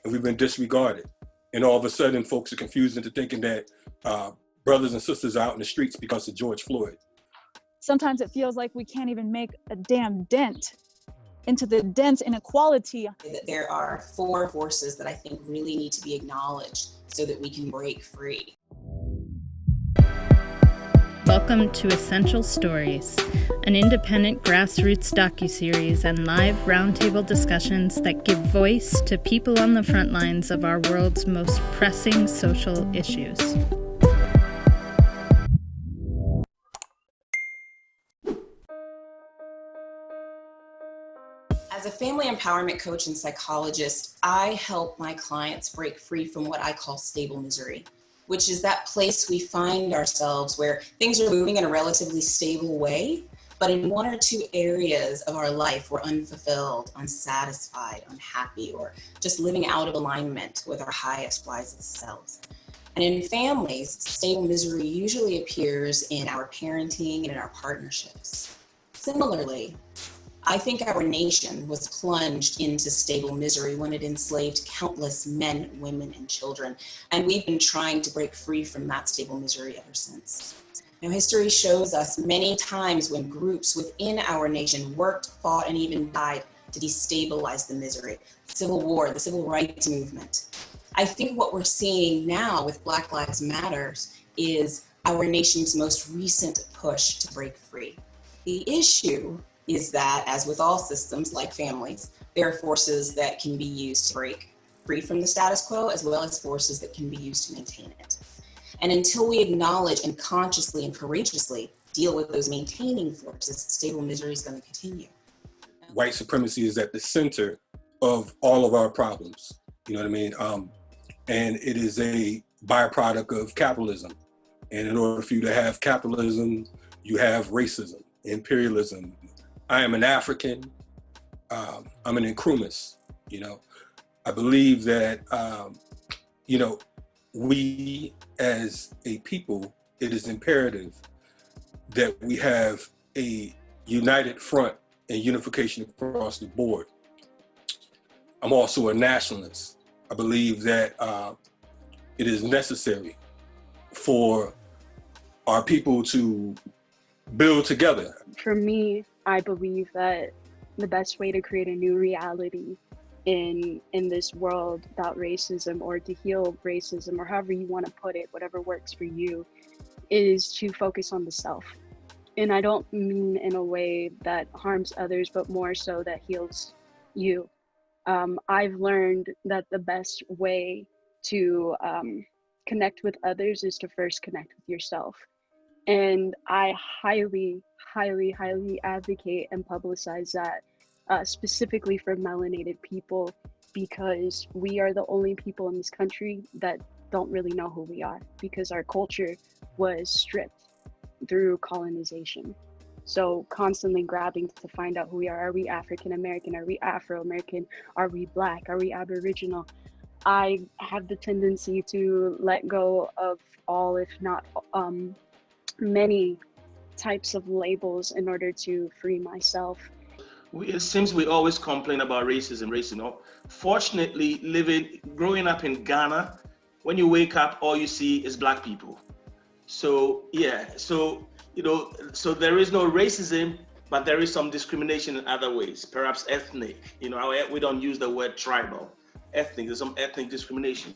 and we've been disregarded. And all of a sudden, folks are confused into thinking that brothers and sisters are out in the streets because of George Floyd. Sometimes it feels like we can't even make a damn dent into the dense inequality. There are 4 forces that I think really need to be acknowledged so that we can break free. Welcome to Essential Stories, an independent grassroots docuseries and live roundtable discussions that give voice to people on the front lines of our world's most pressing social issues. As a family empowerment coach and psychologist, I help my clients break free from what I call stable misery, which is that place we find ourselves where things are moving in a relatively stable way, but in 1 or 2 areas of our life we're unfulfilled, unsatisfied, unhappy, or just living out of alignment with our highest, wisest selves. And in families, stable misery usually appears in our parenting and in our partnerships. Similarly, I think our nation was plunged into stable misery when it enslaved countless men, women, and children. And we've been trying to break free from that stable misery ever since. Now, history shows us many times when groups within our nation worked, fought, and even died to destabilize the misery. The Civil War, the Civil Rights Movement. I think what we're seeing now with Black Lives Matter is our nation's most recent push to break free. The issue is that, as with all systems like families, there are forces that can be used to break free from the status quo, as well as forces that can be used to maintain it. And until we acknowledge and consciously and courageously deal with those maintaining forces, stable misery is going to continue. White supremacy is at the center of all of our problems, you know what I mean? And it is a byproduct of capitalism. And in order for you to have capitalism, you have racism, imperialism. I am an African, I'm an Nkrumah, you know. I believe that, you know, we as a people, it is imperative that we have a united front and unification across the board. I'm also a nationalist. I believe that it is necessary for our people to build together. For me, I believe that the best way to create a new reality in this world about racism, or to heal racism, or however you want to put it, whatever works for you, is to focus on the self. And I don't mean in a way that harms others, but more so that heals you. I've learned that the best way to connect with others is to first connect with yourself. And I highly advocate and publicize that, specifically for melanated people, because we are the only people in this country that don't really know who we are, because our culture was stripped through colonization. So constantly grabbing to find out who we are. Are we African American? Are we Afro-American? Are we Black? Are we Aboriginal? I have the tendency to let go of all, if not many types of labels in order to free myself. It seems we always complain about racism. Fortunately, growing up in Ghana, when you wake up, all you see is Black people. So there is no racism, but there is some discrimination in other ways, perhaps ethnic. We don't use the word tribal. Ethnic, there's some ethnic discrimination.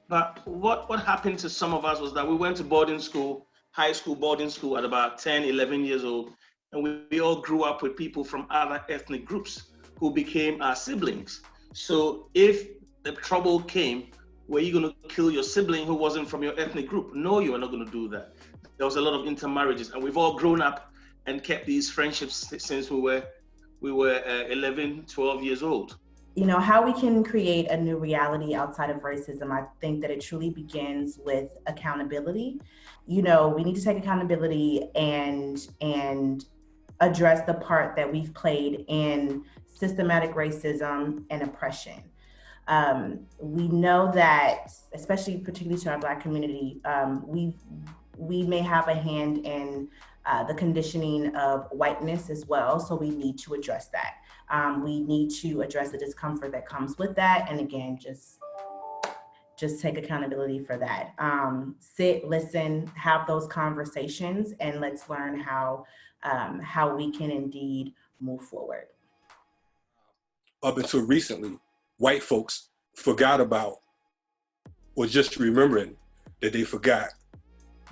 But what happened to some of us was that we went to boarding school, high school boarding school at about 10, 11 years old. And we all grew up with people from other ethnic groups who became our siblings. So if the trouble came, were you going to kill your sibling who wasn't from your ethnic group? No, you are not going to do that. There was a lot of intermarriages, and we've all grown up and kept these friendships since we were 11, 12 years old. You know, how we can create a new reality outside of racism, I think that it truly begins with accountability. You know, we need to take accountability and address the part that we've played in systematic racism and oppression. We know that, especially particularly to our Black community, we may have a hand in the conditioning of whiteness as well. So we need to address that. We need to address the discomfort that comes with that. And again, just just take accountability for that. Sit, listen, have those conversations, and let's learn how we can indeed move forward. Up until recently, white folks forgot about, or just remembering that they forgot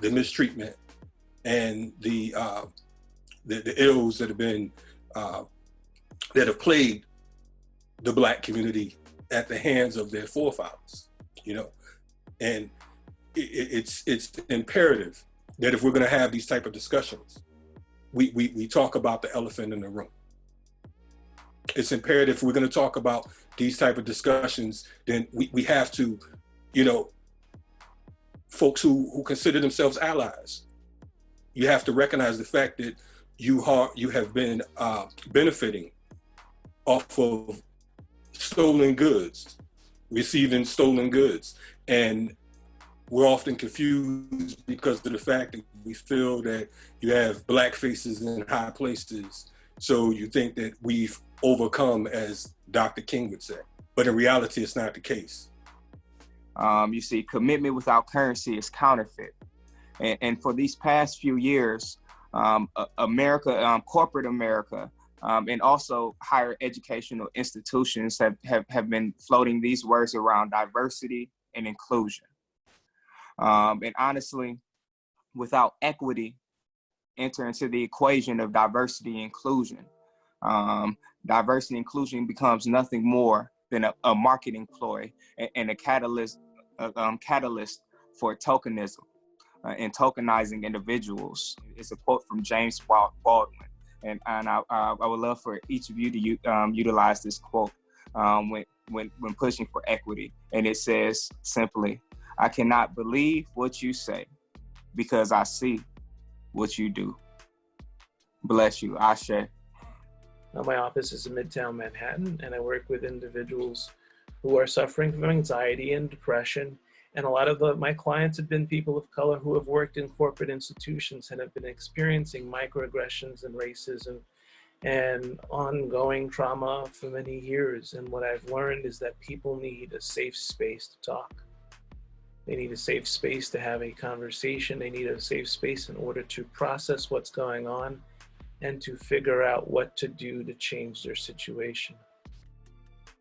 the mistreatment and the ills that have been that have plagued the Black community at the hands of their forefathers, you know. And it's imperative that if we're going to have these type of discussions, we talk about the elephant in the room. It's imperative if we're going to talk about these type of discussions, then we have to, you know, folks who consider themselves allies, you have to recognize the fact that you have been benefiting off of stolen goods, receiving stolen goods. And we're often confused because of the fact that we feel that you have Black faces in high places. So you think that we've overcome, as Dr. King would say. But in reality, it's not the case. You see, commitment without currency is counterfeit. And for these past few years, America, corporate America, and also higher educational institutions have been floating these words around diversity and inclusion. And honestly, without equity enter into the equation of diversity and inclusion, diversity and inclusion becomes nothing more than a marketing ploy and a catalyst for tokenism and tokenizing individuals. It's a quote from James Baldwin. And I would love for each of you to utilize this quote when pushing for equity. And it says simply, "I cannot believe what you say because I see what you do." Bless you. Ashe. My office is in Midtown Manhattan, and I work with individuals who are suffering from anxiety and depression. And a lot of my clients have been people of color who have worked in corporate institutions and have been experiencing microaggressions and racism and ongoing trauma for many years. And what I've learned is that people need a safe space to talk. They need a safe space to have a conversation. They need a safe space in order to process what's going on and to figure out what to do to change their situation.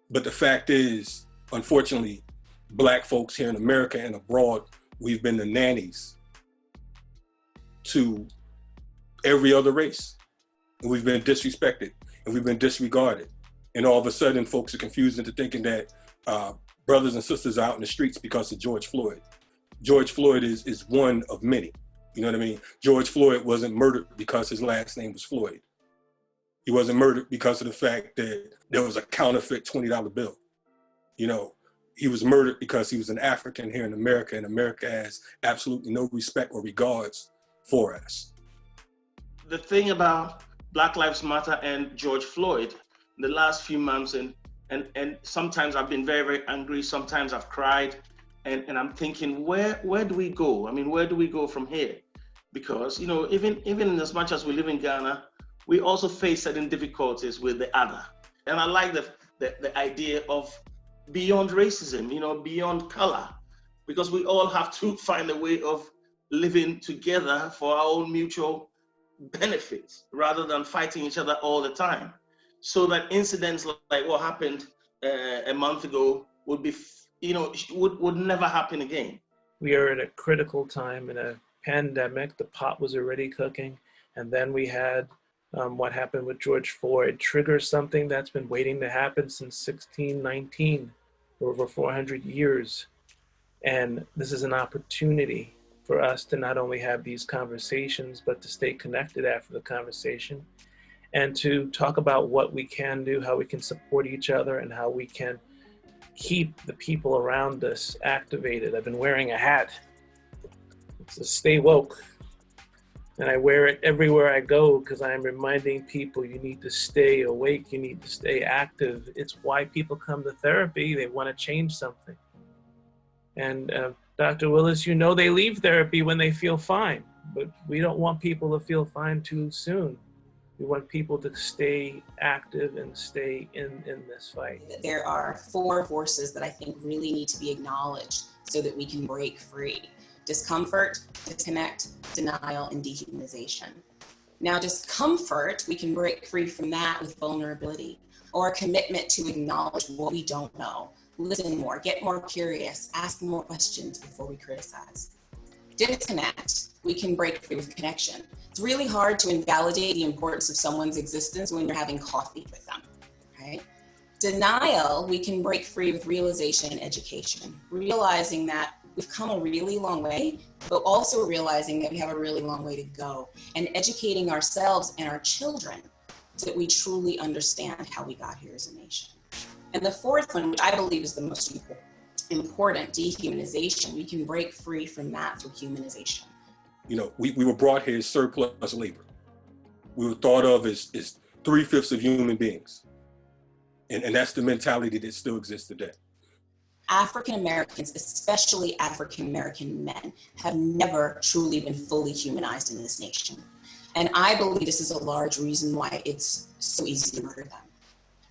But the fact is, unfortunately, Black folks here in America and abroad, we've been the nannies to every other race. And we've been disrespected and we've been disregarded. And all of a sudden, folks are confused into thinking that brothers and sisters are out in the streets because of George Floyd. George Floyd is one of many. You know what I mean? George Floyd wasn't murdered because his last name was Floyd. He wasn't murdered because of the fact that there was a counterfeit $20 bill. You know, he was murdered because he was an African here in America, and America has absolutely no respect or regards for us. The thing about Black Lives Matter and George Floyd, in the last few months, and sometimes I've been very, very angry, sometimes I've cried, and I'm thinking, where do we go? I mean, where do we go from here? Because, you know, even in as much as we live in Ghana, we also face certain difficulties with the other. And I like the idea of beyond racism, you know, beyond color, because we all have to find a way of living together for our own mutual benefits rather than fighting each other all the time. So that incidents like what happened a month ago would be, you know, would never happen again. We are at a critical time in a pandemic. The pot was already cooking, and then we had what happened with George Floyd trigger something that's been waiting to happen since 1619, for over 400 years. And this is an opportunity for us to not only have these conversations, but to stay connected after the conversation and to talk about what we can do, how we can support each other, and how we can keep the people around us activated. I've been wearing a hat. It says "Stay Woke." And I wear it everywhere I go because I'm reminding people you need to stay awake, you need to stay active. It's why people come to therapy. They want to change something. And Dr. Willis, you know, they leave therapy when they feel fine, but we don't want people to feel fine too soon. We want people to stay active and stay in this fight. There are 4 forces that I think really need to be acknowledged so that we can break free: discomfort, disconnect, denial, and dehumanization. Now, discomfort, we can break free from that with vulnerability, or a commitment to acknowledge what we don't know, listen more, get more curious, ask more questions before we criticize. Disconnect, we can break free with connection. It's really hard to invalidate the importance of someone's existence when you're having coffee with them, right? Denial, we can break free with realization and education, realizing that we've come a really long way, but also realizing that we have a really long way to go, and educating ourselves and our children so that we truly understand how we got here as a nation. And the 4th one, which I believe is the most important, dehumanization, we can break free from that through humanization. You know, we were brought here as surplus labor. We were thought of as 3/5 of human beings. And that's the mentality that still exists today. African Americans, especially African American men, have never truly been fully humanized in this nation. And I believe this is a large reason why it's so easy to murder them.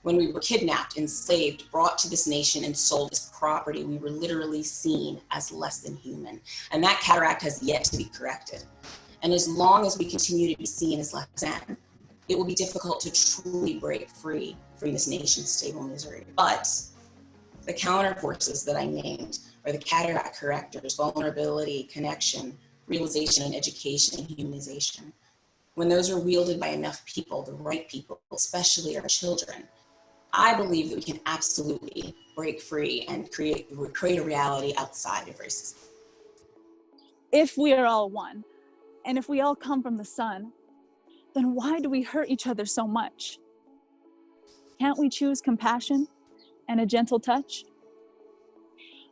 When we were kidnapped, enslaved, brought to this nation and sold as property, we were literally seen as less than human. And that cataract has yet to be corrected. And as long as we continue to be seen as less than, it will be difficult to truly break free from this nation's stable misery. But the counter forces that I named are the cataract correctors: vulnerability, connection, realization, and education, and humanization. When those are wielded by enough people, the right people, especially our children, I believe that we can absolutely break free and create a reality outside of racism. If we are all one, and if we all come from the sun, then why do we hurt each other so much? Can't we choose compassion and a gentle touch?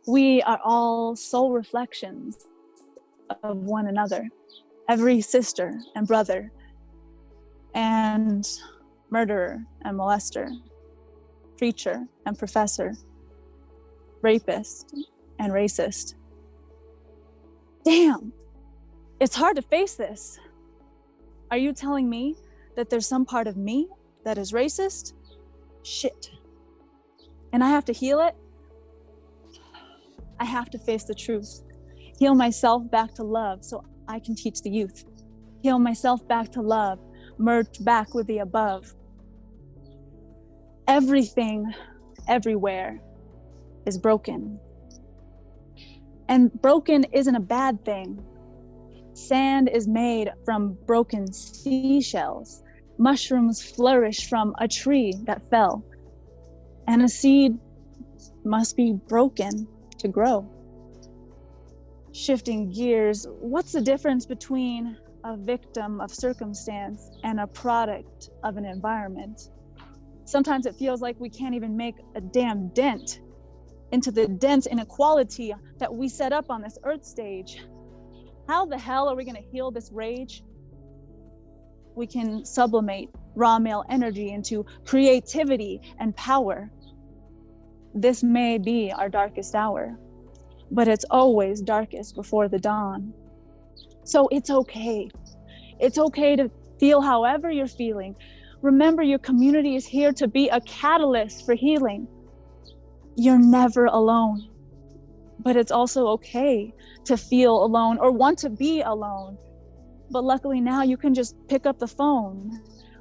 We are all soul reflections of one another, every sister and brother, and murderer and molester, preacher and professor, rapist and racist. Damn, it's hard to face this. Are you telling me that there's some part of me that is racist? Shit. And I have to heal it? I have to face the truth. Heal myself back to love so I can teach the youth. Heal myself back to love, merge back with the above. Everything, everywhere is broken. And broken isn't a bad thing. Sand is made from broken seashells. Mushrooms flourish from a tree that fell. And a seed must be broken to grow. Shifting gears, what's the difference between a victim of circumstance and a product of an environment? Sometimes it feels like we can't even make a damn dent into the dense inequality that we set up on this earth stage. How the hell are we gonna heal this rage? We can sublimate raw male energy into creativity and power. This may be our darkest hour, but it's always darkest before the dawn. So it's okay. It's okay to feel however you're feeling. Remember, your community is here to be a catalyst for healing. You're never alone, but it's also okay to feel alone or want to be alone. But luckily now you can just pick up the phone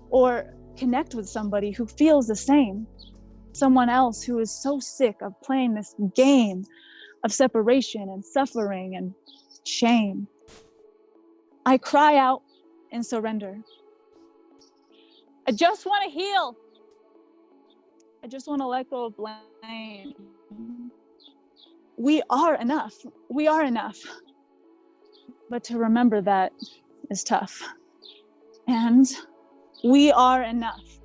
or connect with somebody who feels the same. Someone else who is so sick of playing this game of separation and suffering and shame. I cry out in surrender. I just want to heal. I just want to let go of blame. We are enough. We are enough. But to remember that is tough. And we are enough.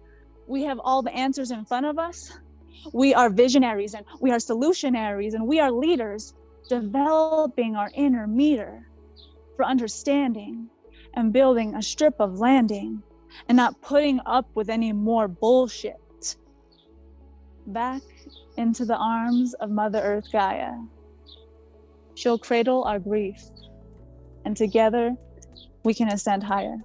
We have all the answers in front of us. We are visionaries and we are solutionaries and we are leaders, developing our inner meter for understanding and building a strip of landing and not putting up with any more bullshit. Back into the arms of Mother Earth Gaia. She'll cradle our grief, and together we can ascend higher.